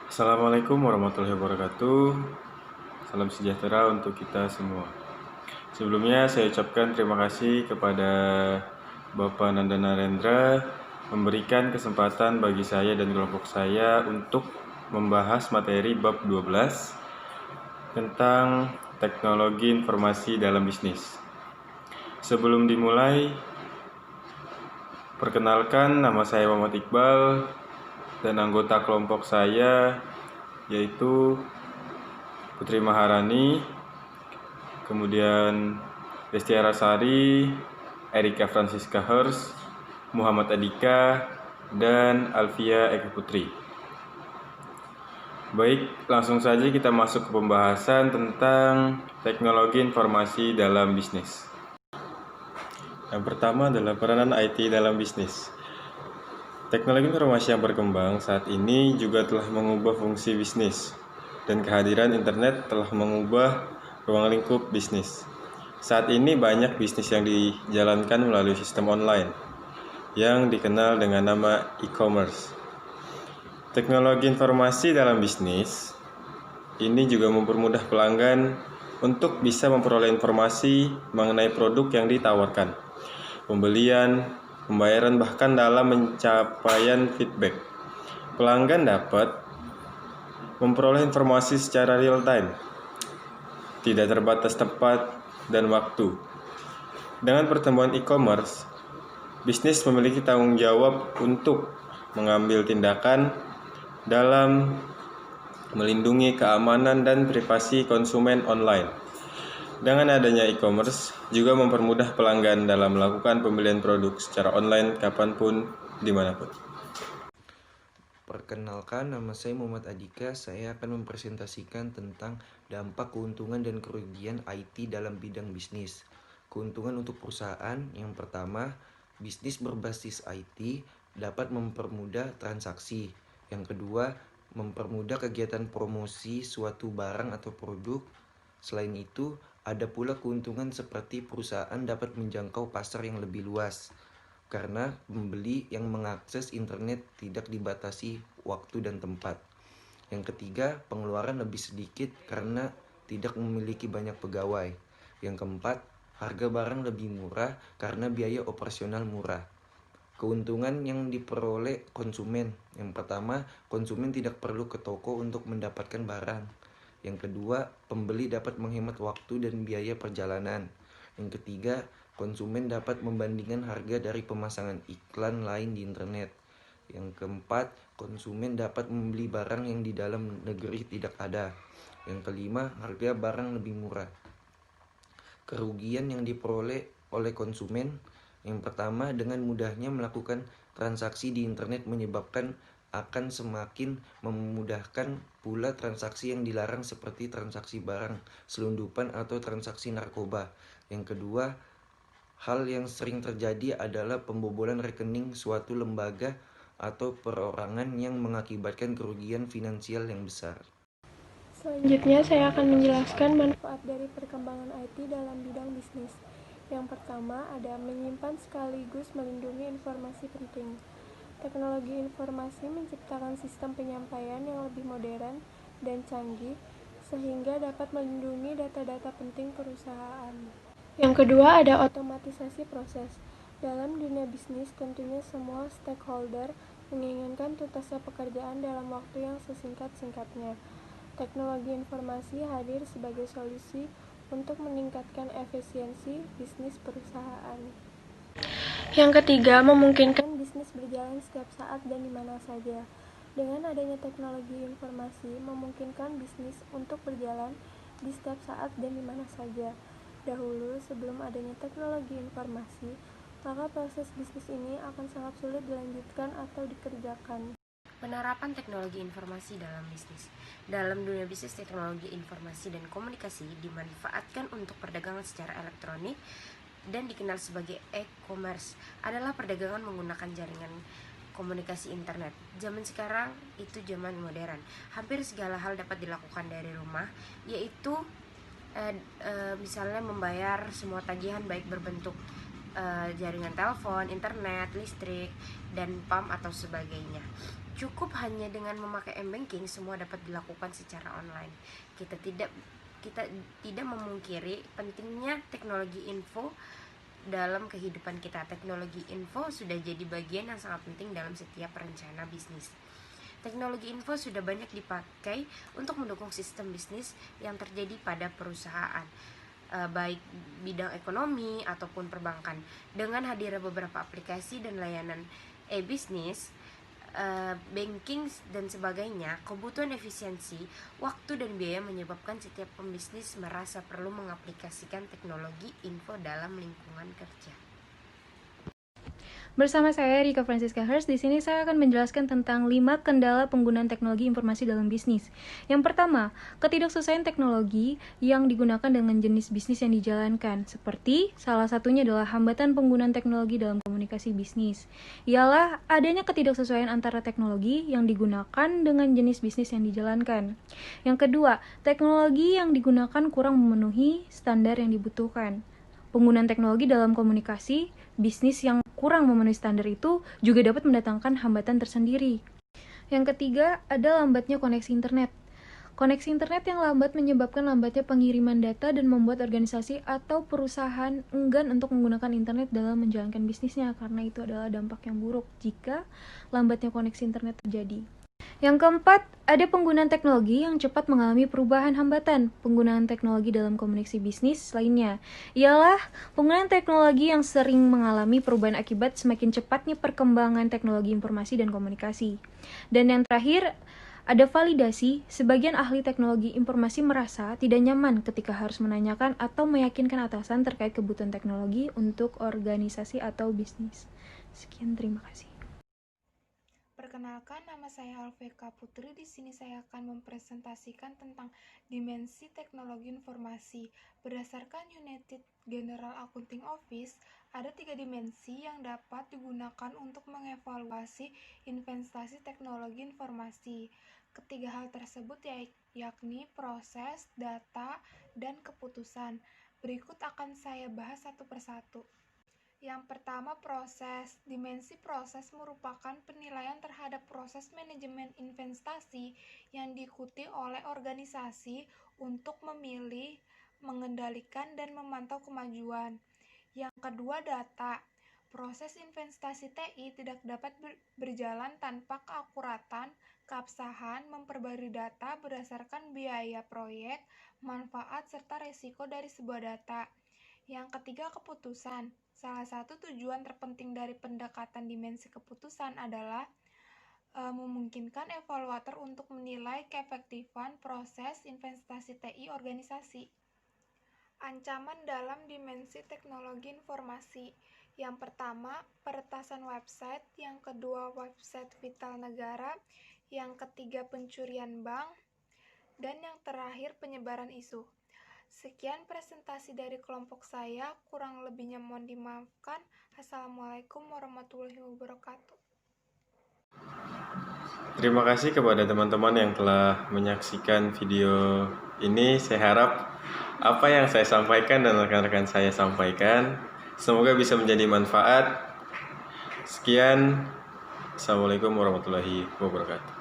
Assalamualaikum warahmatullahi wabarakatuh. Salam sejahtera untuk kita semua. Sebelumnya saya ucapkan terima kasih kepada Bapak Nanda Narendra memberikan kesempatan bagi saya dan kelompok saya untuk membahas materi bab 12 tentang teknologi informasi dalam bisnis. Sebelum dimulai, perkenalkan, nama saya Muhammad Iqbal dan anggota kelompok saya yaitu Putri Maharani, kemudian Desti Arasari, Erika Francisca Hers, Muhammad Adika, dan Alfia Eka Putri. Baik, langsung saja kita masuk ke pembahasan tentang teknologi informasi dalam bisnis. Yang pertama adalah peranan IT dalam bisnis. Teknologi informasi yang berkembang saat ini juga telah mengubah fungsi bisnis, dan kehadiran internet telah mengubah ruang lingkup bisnis. Saat ini banyak bisnis yang dijalankan melalui sistem online yang dikenal dengan nama e-commerce. Teknologi informasi dalam bisnis ini juga mempermudah pelanggan untuk bisa memperoleh informasi mengenai produk yang ditawarkan, pembelian, pembayaran, bahkan dalam pencapaian feedback. Pelanggan dapat memperoleh informasi secara real time, tidak terbatas tempat dan waktu. Dengan pertumbuhan e-commerce, bisnis memiliki tanggung jawab untuk mengambil tindakan dalam melindungi keamanan dan privasi konsumen online. Dengan adanya e-commerce juga mempermudah pelanggan dalam melakukan pembelian produk secara online kapanpun, dimanapun. Perkenalkan, nama saya Muhammad Adika. Saya akan mempresentasikan tentang dampak keuntungan dan kerugian IT dalam bidang bisnis. Keuntungan untuk perusahaan, yang pertama, bisnis berbasis IT dapat mempermudah transaksi. Yang kedua, mempermudah kegiatan promosi suatu barang atau produk. Selain itu, ada pula keuntungan seperti perusahaan dapat menjangkau pasar yang lebih luas, karena pembeli yang mengakses internet tidak dibatasi waktu dan tempat. Yang ketiga, pengeluaran lebih sedikit karena tidak memiliki banyak pegawai. Yang keempat, harga barang lebih murah karena biaya operasional murah. Keuntungan yang diperoleh konsumen, yang pertama, konsumen tidak perlu ke toko untuk mendapatkan barang. Yang kedua, pembeli dapat menghemat waktu dan biaya perjalanan. Yang ketiga, konsumen dapat membandingkan harga dari pemasangan iklan lain di internet. Yang keempat, konsumen dapat membeli barang yang di dalam negeri tidak ada. Yang kelima, harga barang lebih murah. Kerugian yang diperoleh oleh konsumen, yang pertama, dengan mudahnya melakukan transaksi di internet menyebabkan akan semakin memudahkan pula transaksi yang dilarang seperti transaksi barang, selundupan, atau transaksi narkoba. Yang kedua, hal yang sering terjadi adalah pembobolan rekening suatu lembaga atau perorangan yang mengakibatkan kerugian finansial yang besar. Selanjutnya saya akan menjelaskan manfaat dari perkembangan IT dalam bidang bisnis. Yang pertama ada menyimpan sekaligus melindungi informasi penting. Teknologi informasi menciptakan sistem penyampaian yang lebih modern dan canggih sehingga dapat melindungi data-data penting perusahaan. Yang kedua ada otomatisasi proses. Dalam dunia bisnis tentunya semua stakeholder menginginkan tuntasnya pekerjaan dalam waktu yang sesingkat-singkatnya. Teknologi informasi hadir sebagai solusi untuk meningkatkan efisiensi bisnis perusahaan. Yang ketiga, memungkinkan bisnis berjalan setiap saat dan di mana saja. Dengan adanya teknologi informasi, memungkinkan bisnis untuk berjalan di setiap saat dan di mana saja. Dahulu, sebelum adanya teknologi informasi, maka proses bisnis ini akan sangat sulit dilanjutkan atau dikerjakan. Penerapan teknologi informasi dalam bisnis. Dalam dunia bisnis, teknologi informasi dan komunikasi dimanfaatkan untuk perdagangan secara elektronik dan dikenal sebagai e-commerce, adalah perdagangan menggunakan jaringan komunikasi internet. Zaman sekarang itu zaman modern. Hampir segala hal dapat dilakukan dari rumah, yaitu misalnya membayar semua tagihan baik berbentuk jaringan telepon, internet, listrik, dan PAM atau sebagainya. Cukup hanya dengan memakai m-banking, semua dapat dilakukan secara online. Kita tidak memungkiri pentingnya teknologi info dalam kehidupan kita. Teknologi info sudah jadi bagian yang sangat penting dalam setiap rencana bisnis. Teknologi info sudah banyak dipakai untuk mendukung sistem bisnis yang terjadi pada perusahaan, baik bidang ekonomi ataupun perbankan. Dengan hadirnya beberapa aplikasi dan layanan e-bisnis, banking dan sebagainya, kebutuhan efisiensi, waktu dan biaya menyebabkan setiap pembisnis merasa perlu mengaplikasikan teknologi info dalam lingkungan kerja. Bersama saya Rika Francisca Hurst, di sini saya akan menjelaskan tentang 5 kendala penggunaan teknologi informasi dalam bisnis. Yang pertama, ketidaksesuaian teknologi yang digunakan dengan jenis bisnis yang dijalankan, seperti salah satunya adalah hambatan penggunaan teknologi dalam komunikasi bisnis. Ialah adanya ketidaksesuaian antara teknologi yang digunakan dengan jenis bisnis yang dijalankan. Yang kedua, teknologi yang digunakan kurang memenuhi standar yang dibutuhkan. Penggunaan teknologi dalam komunikasi bisnis yang kurang memenuhi standar itu juga dapat mendatangkan hambatan tersendiri. Yang ketiga, ada lambatnya koneksi internet. Koneksi internet yang lambat menyebabkan lambatnya pengiriman data dan membuat organisasi atau perusahaan enggan untuk menggunakan internet dalam menjalankan bisnisnya, karena itu adalah dampak yang buruk jika lambatnya koneksi internet terjadi. Yang keempat, ada penggunaan teknologi yang cepat mengalami perubahan hambatan. Penggunaan teknologi dalam komunikasi bisnis lainnya ialah penggunaan teknologi yang sering mengalami perubahan akibat semakin cepatnya perkembangan teknologi informasi dan komunikasi. Dan yang terakhir, ada validasi. Sebagian ahli teknologi informasi merasa tidak nyaman ketika harus menanyakan atau meyakinkan atasan terkait kebutuhan teknologi untuk organisasi atau bisnis. Sekian, terima kasih. Perkenalkan, nama saya Alveka Putri. Di sini saya akan mempresentasikan tentang dimensi teknologi informasi. Berdasarkan United General Accounting Office, ada 3 dimensi yang dapat digunakan untuk mengevaluasi investasi teknologi informasi. Ketiga hal tersebut yakni proses, data, dan keputusan. Berikut akan saya bahas satu persatu. Yang pertama, proses. Dimensi proses merupakan penilaian terhadap proses manajemen investasi yang diikuti oleh organisasi untuk memilih, mengendalikan, dan memantau kemajuan. Yang kedua, data. Proses investasi TI tidak dapat berjalan tanpa keakuratan, keabsahan, memperbarui data berdasarkan biaya proyek, manfaat, serta risiko dari sebuah data. Yang ketiga, keputusan. Salah satu tujuan terpenting dari pendekatan dimensi keputusan adalah memungkinkan evaluator untuk menilai keefektifan proses investasi TI organisasi. Ancaman dalam dimensi teknologi informasi. Yang pertama, peretasan website. Yang kedua, website vital negara. Yang ketiga, pencurian bank. Dan yang terakhir, penyebaran isu. Sekian presentasi dari kelompok saya, kurang lebihnya mohon dimaafkan. Assalamualaikum warahmatullahi wabarakatuh. Terima kasih kepada teman-teman yang telah menyaksikan video ini. Saya harap apa yang saya sampaikan dan rekan-rekan saya sampaikan semoga bisa menjadi manfaat. Sekian, Assalamualaikum warahmatullahi wabarakatuh.